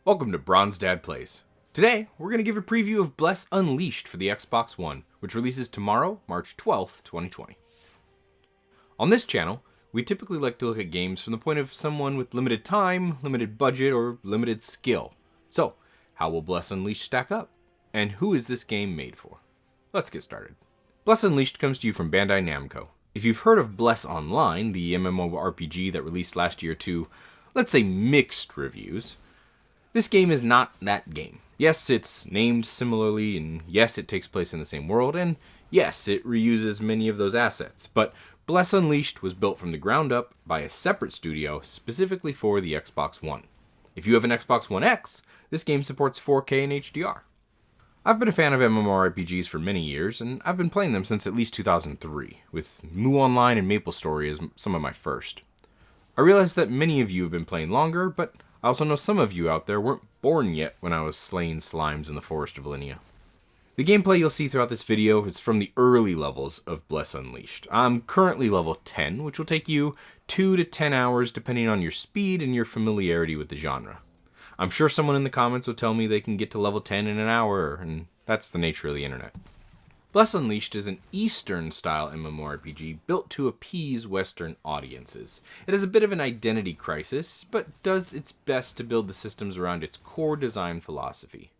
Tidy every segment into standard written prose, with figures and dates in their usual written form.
Welcome to Bronze Dad Plays. Today, we're going to give a preview of Bless Unleashed for the Xbox One, which releases tomorrow, March 12th, 2020. On this channel, we typically like to look at games from the point of someone with limited time, limited budget, or limited skill. So, how will Bless Unleashed stack up? And who is this game made for? Let's get started. Bless Unleashed comes to you from Bandai Namco. If you've heard of Bless Online, the MMORPG that released last year to, let's say, mixed reviews, this game is not that game. Yes, it's named similarly, and yes, it takes place in the same world, and yes, it reuses many of those assets, but Bless Unleashed was built from the ground up by a separate studio specifically for the Xbox One. If you have an Xbox One X, this game supports 4K and HDR. I've been a fan of MMORPGs for many years, and I've been playing them since at least 2003, with Mu Online and MapleStory as some of my first. I realize that many of you have been playing longer, but I also know some of you out there weren't born yet when I was slaying slimes in the Forest of Linnea. The gameplay you'll see throughout this video is from the early levels of Bless Unleashed. I'm currently level 10, which will take you 2 to 10 hours depending on your speed and your familiarity with the genre. I'm sure someone in the comments will tell me they can get to level 10 in an hour, and that's the nature of the internet. Bless Unleashed is an Eastern-style MMORPG built to appease Western audiences. It has a bit of an identity crisis, but does its best to build the systems around its core design philosophy.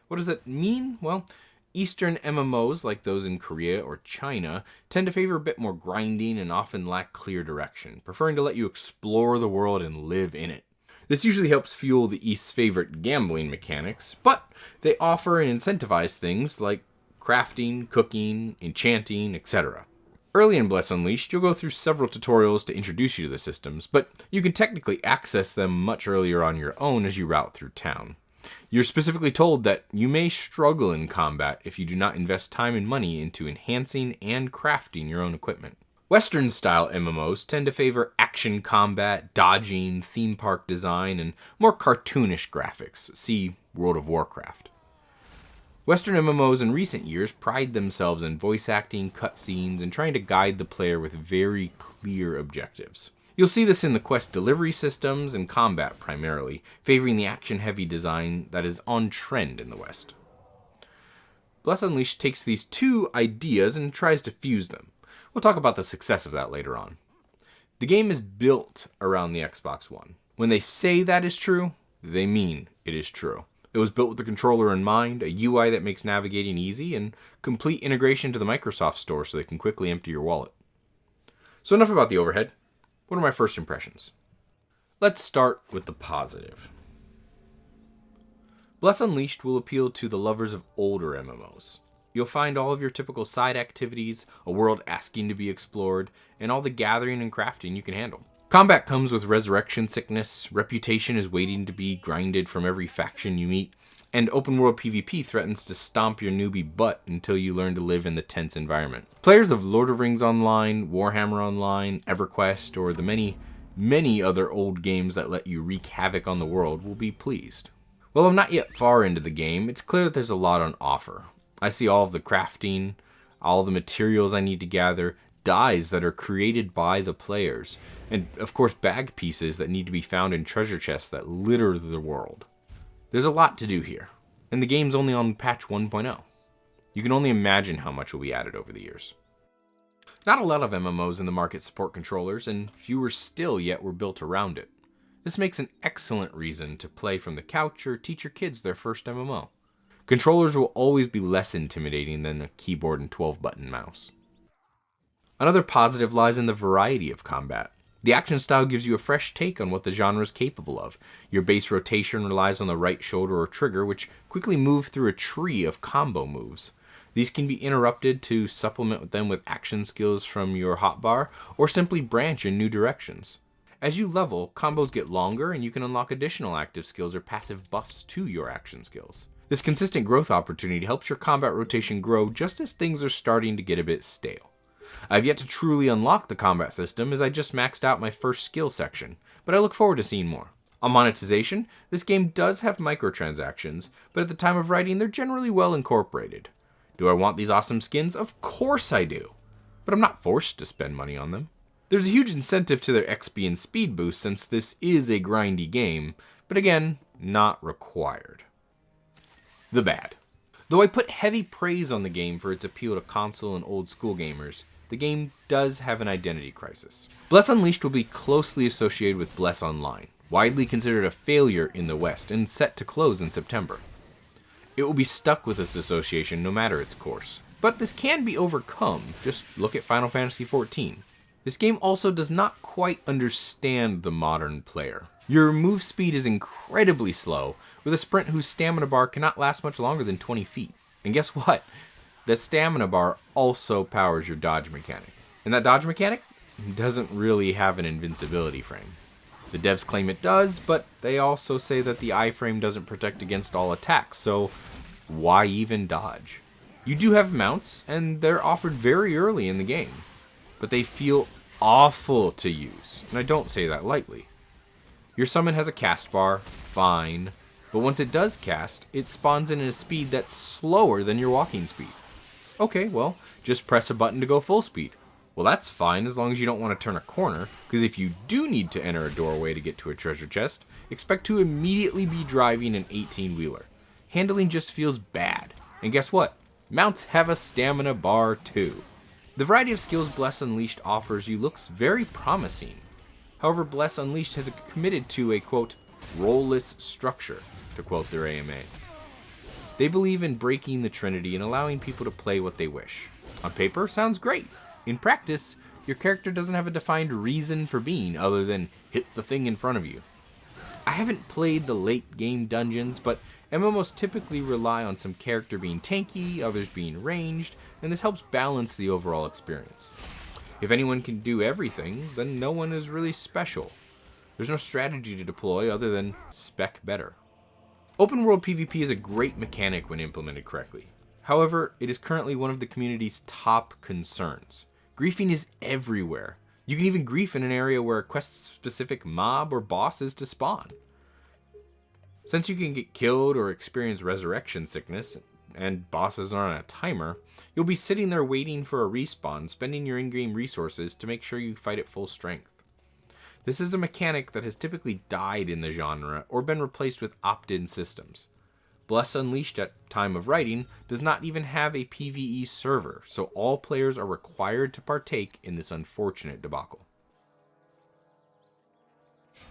What does that mean? Well, Eastern MMOs, like those in Korea or China, tend to favor a bit more grinding and often lack clear direction, preferring to let you explore the world and live in it. This usually helps fuel the East's favorite gambling mechanics, but they offer and incentivize things like crafting, cooking, enchanting, etc. Early in Bless Unleashed, you'll go through several tutorials to introduce you to the systems, but you can technically access them much earlier on your own as you route through town. You're specifically told that you may struggle in combat if you do not invest time and money into enhancing and crafting your own equipment. Western-style MMOs tend to favor action combat, dodging, theme park design, and more cartoonish graphics. See World of Warcraft. Western MMOs in recent years pride themselves in voice acting, cutscenes, and trying to guide the player with very clear objectives. You'll see this in the quest delivery systems and combat primarily, favoring the action-heavy design that is on trend in the West. Bless Unleashed takes these two ideas and tries to fuse them. We'll talk about the success of that later on. The game is built around the Xbox One. When they say that is true, they mean it is true. It was built with the controller in mind, a UI that makes navigating easy, and complete integration to the Microsoft Store so they can quickly empty your wallet. So enough about the overhead. What are my first impressions? Let's start with the positive. Bless Unleashed will appeal to the lovers of older MMOs. You'll find all of your typical side activities, a world asking to be explored, and all the gathering and crafting you can handle. Combat comes with resurrection sickness, reputation is waiting to be grinded from every faction you meet, and open world PvP threatens to stomp your newbie butt until you learn to live in the tense environment. Players of Lord of Rings Online, Warhammer Online, EverQuest, or the many other old games that let you wreak havoc on the world will be pleased. While I'm not yet far into the game, it's clear that there's a lot on offer. I see all of the crafting, all the materials I need to gather, dyes that are created by the players, and of course bag pieces that need to be found in treasure chests that litter the world. There's a lot to do here, and the game's only on patch 1.0. You can only imagine how much will be added over the years. Not a lot of MMOs in the market support controllers, and fewer still yet were built around it. This makes an excellent reason to play from the couch or teach your kids their first MMO. Controllers will always be less intimidating than a keyboard and 12-button mouse. Another positive lies in the variety of combat. The action style gives you a fresh take on what the genre is capable of. Your base rotation relies on the right shoulder or trigger, which quickly move through a tree of combo moves. These can be interrupted to supplement them with action skills from your hotbar, or simply branch in new directions. As you level, combos get longer, and you can unlock additional active skills or passive buffs to your action skills. This consistent growth opportunity helps your combat rotation grow just as things are starting to get a bit stale. I've yet to truly unlock the combat system as I just maxed out my first skill section, but I look forward to seeing more. On monetization, this game does have microtransactions, but at the time of writing they're generally well incorporated. Do I want these awesome skins? Of course I do, but I'm not forced to spend money on them. There's a huge incentive to their XP and speed boost since this is a grindy game, but again, not required. The bad. Though I put heavy praise on the game for its appeal to console and old school gamers, the game does have an identity crisis. Bless Unleashed will be closely associated with Bless Online, widely considered a failure in the West and set to close in September. It will be stuck with this association no matter its course. But this can be overcome, just look at Final Fantasy XIV. This game also does not quite understand the modern player. Your move speed is incredibly slow, with a sprint whose stamina bar cannot last much longer than 20 feet. And guess what? The stamina bar also powers your dodge mechanic. And that dodge mechanic doesn't really have an invincibility frame. The devs claim it does, but they also say that the iframe doesn't protect against all attacks, so why even dodge? You do have mounts, and they're offered very early in the game, but they feel awful to use, and I don't say that lightly. Your summon has a cast bar, fine, but once it does cast, it spawns in at a speed that's slower than your walking speed. Okay, well, just press a button to go full speed. Well, that's fine as long as you don't want to turn a corner, because if you do need to enter a doorway to get to a treasure chest, expect to immediately be driving an 18-wheeler. Handling just feels bad. And guess what? Mounts have a stamina bar too. The variety of skills Bless Unleashed offers you looks very promising. However, Bless Unleashed has committed to a, quote, role-less structure, to quote their AMA. They believe in breaking the Trinity and allowing people to play what they wish. On paper, sounds great. In practice, your character doesn't have a defined reason for being other than hit the thing in front of you. I haven't played the late game dungeons, but MMOs typically rely on some character being tanky, others being ranged, and this helps balance the overall experience. If anyone can do everything, then no one is really special. There's no strategy to deploy other than spec better. Open world PvP is a great mechanic when implemented correctly. However, it is currently one of the community's top concerns. Griefing is everywhere. You can even grief in an area where a quest-specific mob or boss is to spawn. Since you can get killed or experience resurrection sickness, and bosses are on a timer, you'll be sitting there waiting for a respawn, spending your in-game resources to make sure you fight at full strength. This is a mechanic that has typically died in the genre or been replaced with opt-in systems. Bless Unleashed at time of writing does not even have a PvE server, so all players are required to partake in this unfortunate debacle.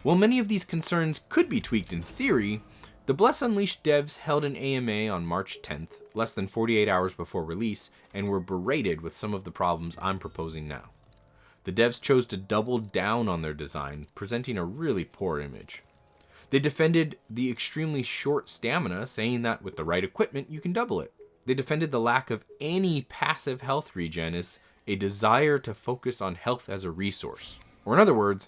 While many of these concerns could be tweaked in theory, the Bless Unleashed devs held an AMA on March 10th, less than 48 hours before release, and were berated with some of the problems I'm proposing now. The devs chose to double down on their design, presenting a really poor image. They defended the extremely short stamina, saying that with the right equipment, you can double it. They defended the lack of any passive health regen as a desire to focus on health as a resource. Or in other words,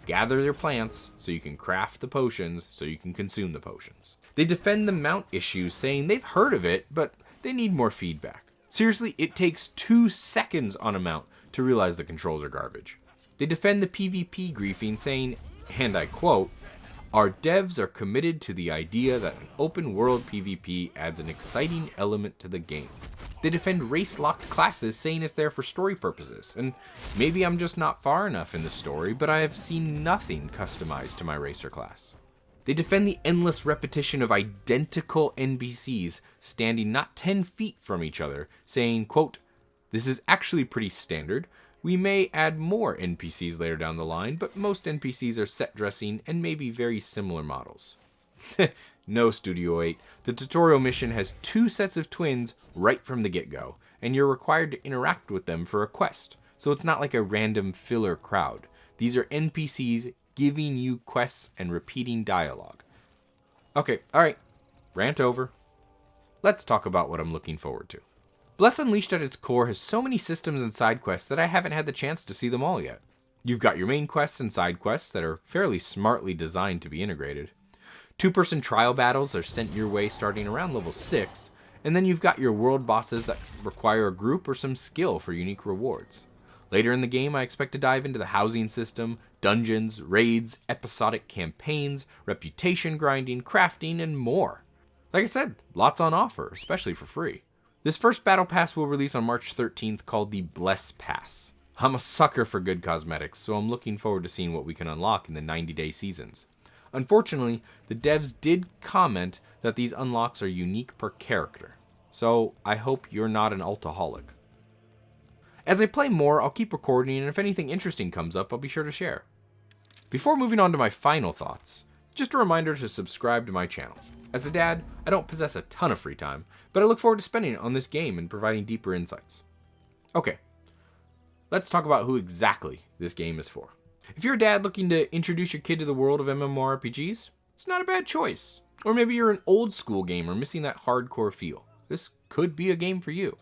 gather your plants so you can craft the potions so you can consume the potions. They defend the mount issue, saying they've heard of it, but they need more feedback. Seriously, it takes 2 seconds on a mount to realize the controls are garbage. They defend the PvP griefing, saying, and I quote, "Our devs are committed to the idea that an open world PvP adds an exciting element to the game." They defend race-locked classes, saying it's there for story purposes, and maybe I'm just not far enough in the story, but I have seen nothing customized to my racer class. They defend the endless repetition of identical NPCs standing not 10 feet from each other, saying, quote, "This is actually pretty standard. We may add more NPCs later down the line, but most NPCs are set dressing and maybe very similar models." No, Studio 8. The tutorial mission has 2 sets of twins right from the get-go, and you're required to interact with them for a quest. So it's not like a random filler crowd. These are NPCs giving you quests and repeating dialogue. Okay, alright. Rant over. Let's talk about what I'm looking forward to. Bless Unleashed at its core has so many systems and side quests that I haven't had the chance to see them all yet. You've got your main quests and side quests that are fairly smartly designed to be integrated. 2-person trial battles are sent your way starting around level 6, and then you've got your world bosses that require a group or some skill for unique rewards. Later in the game, I expect to dive into the housing system, dungeons, raids, episodic campaigns, reputation grinding, crafting, and more. Like I said, lots on offer, especially for free. This first battle pass will release on March 13th called the Bless Pass. I'm a sucker for good cosmetics, so I'm looking forward to seeing what we can unlock in the 90-day seasons. Unfortunately, the devs did comment that these unlocks are unique per character, so I hope you're not an altaholic. As I play more, I'll keep recording, and if anything interesting comes up, I'll be sure to share. Before moving on to my final thoughts, just a reminder to subscribe to my channel. As a dad, I don't possess a ton of free time, but I look forward to spending it on this game and providing deeper insights. Okay, let's talk about who exactly this game is for. If you're a dad looking to introduce your kid to the world of MMORPGs, it's not a bad choice. Or maybe you're an old school gamer missing that hardcore feel. This could be a game for you.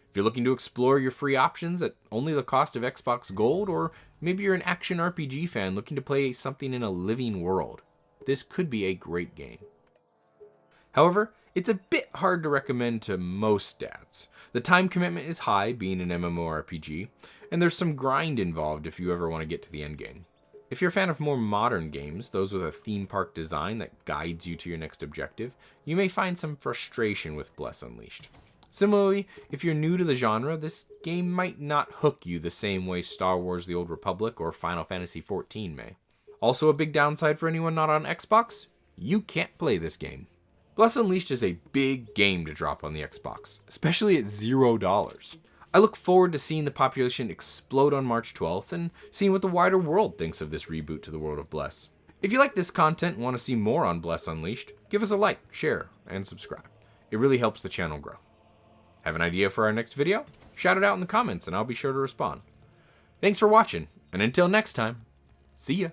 If you're looking to explore your free options at only the cost of Xbox Gold, or maybe you're an action RPG fan looking to play something in a living world, this could be a great game. However, it's a bit hard to recommend to most dads. The time commitment is high, being an MMORPG, and there's some grind involved if you ever want to get to the end game. If you're a fan of more modern games, those with a theme park design that guides you to your next objective, you may find some frustration with Bless Unleashed. Similarly, if you're new to the genre, this game might not hook you the same way Star Wars The Old Republic or Final Fantasy XIV may. Also, a big downside for anyone not on Xbox, you can't play this game. Bless Unleashed is a big game to drop on the Xbox, especially at $0. I look forward to seeing the population explode on March 12th and seeing what the wider world thinks of this reboot to the world of Bless. If you like this content and want to see more on Bless Unleashed, give us a like, share, and subscribe. It really helps the channel grow. Have an idea for our next video? Shout it out in the comments and I'll be sure to respond. Thanks for watching, and until next time, see ya!